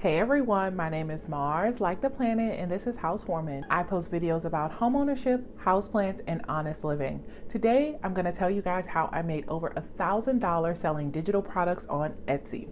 Hey everyone, my name is Mars, like the planet, and this is Housewarmin. I post videos about homeownership, houseplants, and honest living. Today, I'm going to tell you guys how I made over $1,000 selling digital products on Etsy.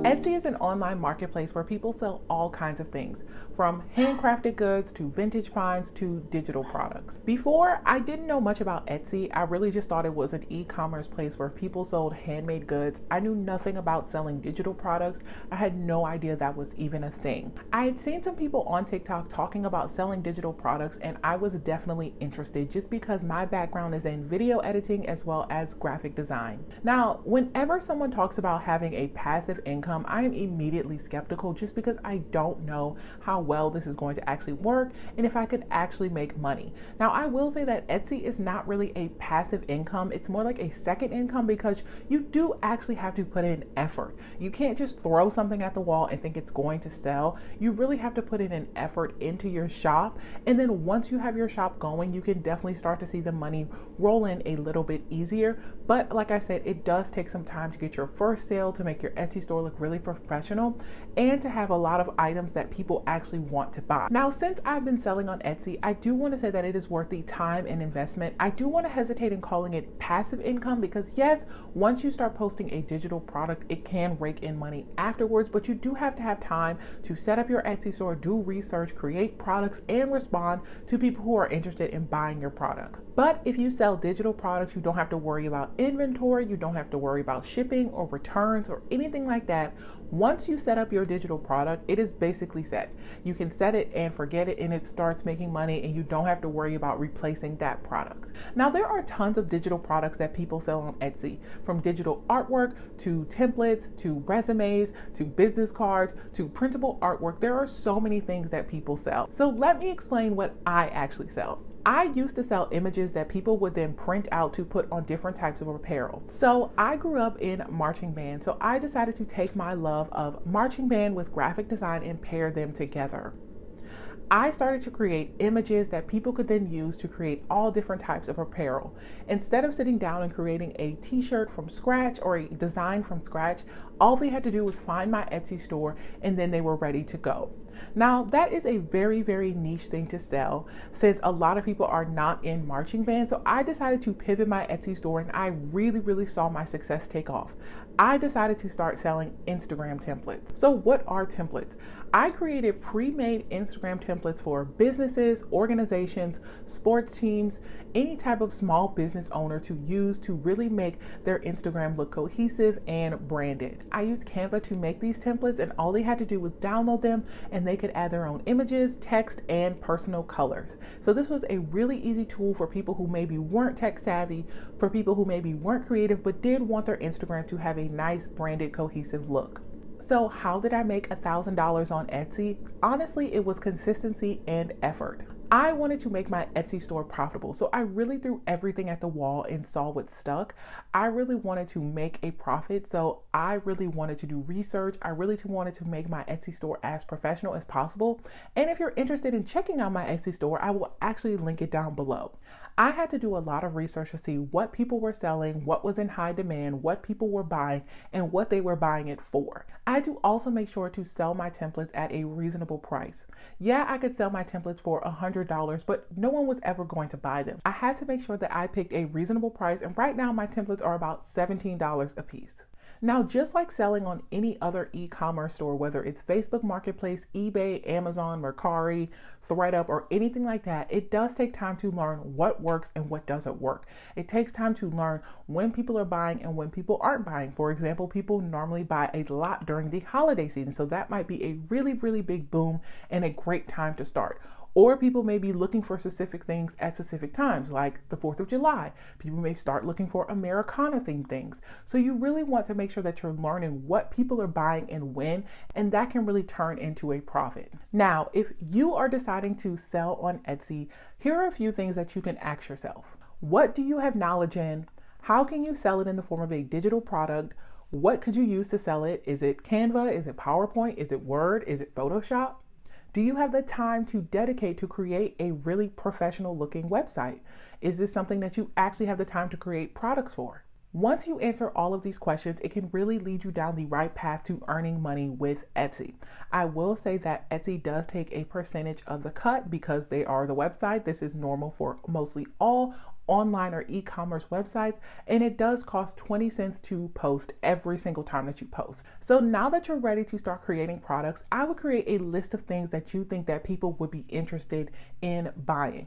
Etsy is an online marketplace where people sell all kinds of things, from handcrafted goods to vintage finds to digital products. Before, I didn't know much about Etsy. I really just thought it was an e-commerce place where people sold handmade goods. I knew nothing about selling digital products. I had no idea that was even a thing. I had seen some people on TikTok talking about selling digital products, and I was definitely interested just because my background is in video editing as well as graphic design. Now, whenever someone talks about having a passive income, I am immediately skeptical just because I don't know how well this is going to actually work and if I could actually make money. Now, I will say that Etsy is not really a passive income. It's more like a second income because you do actually have to put in effort. You can't just throw something at the wall and think it's going to sell. You really have to put in an effort into your shop. And then once you have your shop going, you can definitely start to see the money roll in a little bit easier. But like I said, it does take some time to get your first sale, to make your Etsy store look really professional, and to have a lot of items that people actually want to buy. Now, since I've been selling on Etsy, I do want to say that it is worth the time and investment. I do want to hesitate in calling it passive income because yes, once you start posting a digital product, it can rake in money afterwards, but you do have to have time to set up your Etsy store, do research, create products, and respond to people who are interested in buying your product. But if you sell digital products, you don't have to worry about inventory, you don't have to worry about shipping or returns or anything like that. Once you set up your digital product, it is basically set. You can set it and forget it, and it starts making money, and you don't have to worry about replacing that product. Now, there are tons of digital products that people sell on Etsy, from digital artwork to templates to resumes to business cards to printable artwork. There are so many things that people sell. So let me explain what I actually sell. I used to sell images that people would then print out to put on different types of apparel. So I grew up in marching band, so I decided to take my love of marching band with graphic design and pair them together. I started to create images that people could then use to create all different types of apparel. Instead of sitting down and creating a t-shirt from scratch or a design from scratch, all they had to do was find my Etsy store and then they were ready to go. Now, that is a very, very niche thing to sell since a lot of people are not in marching band. So I decided to pivot my Etsy store, and I really saw my success take off. I decided to start selling Instagram templates. So what are templates? I created pre-made Instagram templates for businesses, organizations, sports teams, any type of small business owner to use to really make their Instagram look cohesive and branded. I used Canva to make these templates, and all they had to do was download them and they could add their own images, text, and personal colors. So this was a really easy tool for people who maybe weren't tech savvy, for people who maybe weren't creative but did want their Instagram to have a nice branded cohesive look. So how did I make $1,000 on Etsy? Honestly, it was consistency and effort. I wanted to make my Etsy store profitable, so I really threw everything at the wall and saw what stuck. I really wanted to make a profit, so I really wanted to do research. I really wanted to make my Etsy store as professional as possible. And if you're interested in checking out my Etsy store, I will actually link it down below. I had to do a lot of research to see what people were selling, what was in high demand, what people were buying, and what they were buying it for. I had to also make sure to sell my templates at a reasonable price. Yeah, I could sell my templates for $100, but no one was ever going to buy them. I had to make sure that I picked a reasonable price, and right now my templates are about $17 a piece. Now, just like selling on any other e-commerce store, whether it's Facebook Marketplace, eBay, Amazon, Mercari, ThredUp, or anything like that, it does take time to learn what works and what doesn't work. It takes time to learn when people are buying and when people aren't buying. For example, people normally buy a lot during the holiday season, so that might be a really big boom and a great time to start. Or people may be looking for specific things at specific times, like the 4th of July. People may start looking for Americana themed things. So you really want to make sure that you're learning what people are buying and when, and that can really turn into a profit. Now, if you are deciding to sell on Etsy, here are a few things that you can ask yourself. What do you have knowledge in? How can you sell it in the form of a digital product? What could you use to sell it? Is it Canva? Is it PowerPoint? Is it Word? Is it Photoshop? Do you have the time to dedicate to create a really professional looking website? Is this something that you actually have the time to create products for? Once you answer all of these questions, it can really lead you down the right path to earning money with Etsy. I will say that Etsy does take a percentage of the cut because they are the website. This is normal for mostly all online or e-commerce websites, and it does cost 20 cents to post every single time that you post. So now that you're ready to start creating products, I would create a list of things that you think that people would be interested in buying.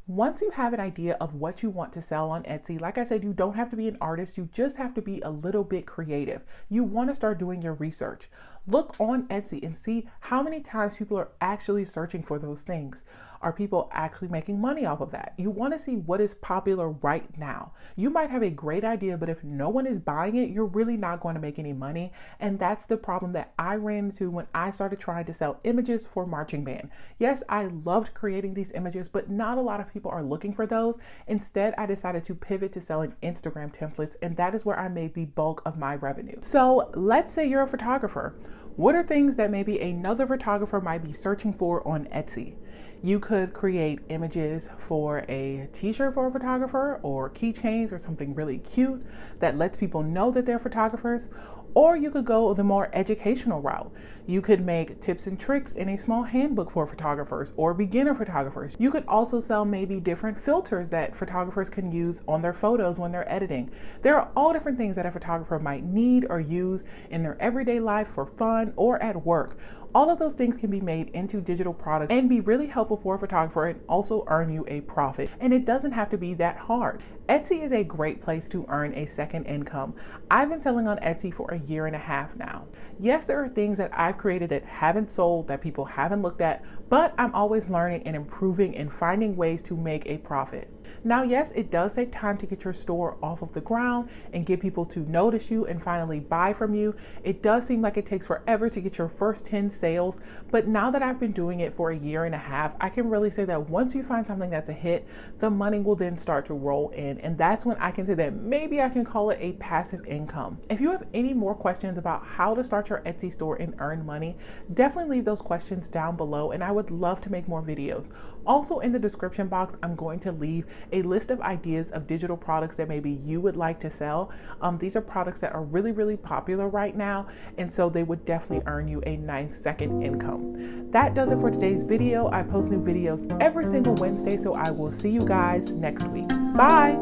Once you have an idea of what you want to sell on Etsy, like I said, you don't have to be an artist, you just have to be a little bit creative. You want to start doing your research. Look on Etsy and see how many times people are actually searching for those things. Are people actually making money off of that? You want to see what is popular right now. You might have a great idea, but if no one is buying it, you're really not going to make any money. And that's the problem that I ran into when I started trying to sell images for marching band. Yes, I loved creating these images, but not a lot of people are looking for those. Instead, I decided to pivot to selling Instagram templates, and that is where I made the bulk of my revenue. So let's say you're a photographer. What are things that maybe another photographer might be searching for on Etsy? You could create images for a t-shirt for a photographer, or keychains, or something really cute that lets people know that they're photographers. Or you could go the more educational route. You could make tips and tricks in a small handbook for photographers or beginner photographers. You could also sell maybe different filters that photographers can use on their photos when they're editing. There are all different things that a photographer might need or use in their everyday life for fun or at work. All of those things can be made into digital products and be really helpful for a photographer and also earn you a profit. And it doesn't have to be that hard. Etsy is a great place to earn a second income. I've been selling on Etsy for a year and a half now. Yes, there are things that I've created that haven't sold, that people haven't looked at, but I'm always learning and improving and finding ways to make a profit. Now, yes, it does take time to get your store off of the ground and get people to notice you and finally buy from you. It does seem like it takes forever to get your first 10 sales, but now that I've been doing it for a year and a half, I can really say that once you find something that's a hit, the money will then start to roll in, and that's when I can say that maybe I can call it a passive income. If you have any more questions about how to start your Etsy store and earn money, definitely leave those questions down below, and I would love to make more videos. Also, in the description box, I'm going to leave a list of ideas of digital products that maybe you would like to sell. These are products that are really, really popular right now, and so they would definitely earn you a nice second income. That does it for today's video. I post new videos every single Wednesday, so I will see you guys next week. Bye!